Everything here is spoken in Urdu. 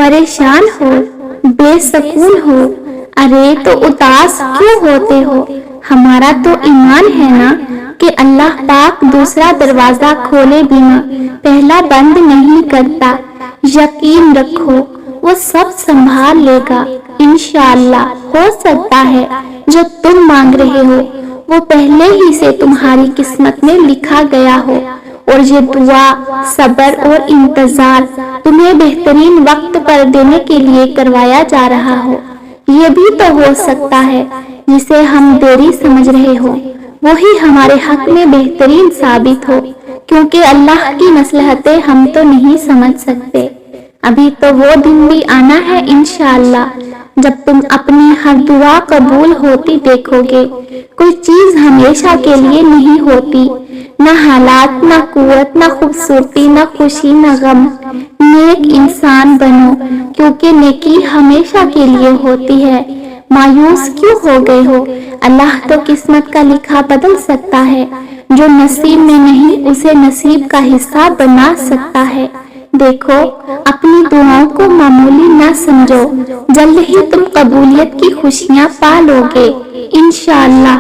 پریشان ہو، بے سکون ہو، ارے تو اداس کیوں ہوتے ہو؟ ہمارا تو ایمان ہے نا کہ اللہ پاک دوسرا دروازہ کھولے بنا پہلا بند نہیں کرتا۔ یقین رکھو وہ سب سنبھال لے گا انشاءاللہ۔ ہو سکتا ہے جو تم مانگ رہے ہو وہ پہلے ہی سے تمہاری قسمت میں لکھا گیا ہو، اور یہ دعا، صبر اور انتظار تمہیں بہترین وقت پر دینے کے لیے کروایا جا رہا ہو۔ یہ بھی تو ہو سکتا ہے جسے ہم دیری سمجھ رہے ہو وہی ہمارے حق میں بہترین ثابت ہو، کیونکہ اللہ کی مصلحتیں ہم تو نہیں سمجھ سکتے۔ ابھی تو وہ دن بھی آنا ہے انشاءاللہ جب تم اپنی ہر دعا قبول ہوتی دیکھو گے۔ کوئی چیز ہمیشہ کے لیے نہیں ہوتی، نہ حالات، نہ قوت، نہ خوبصورتی، نہ خوشی، نہ غم۔ نیک انسان بنو کیونکہ نیکی ہمیشہ کے لیے ہوتی ہے۔ مایوس کیوں ہو گئے ہو؟ اللہ تو قسمت کا لکھا بدل سکتا ہے، جو نصیب میں نہیں اسے نصیب کا حصہ بنا سکتا ہے۔ دیکھو اپنی دعاؤں کو معمولی نہ سمجھو، جلد ہی تم قبولیت کی خوشیاں پا لو گے انشاءاللہ۔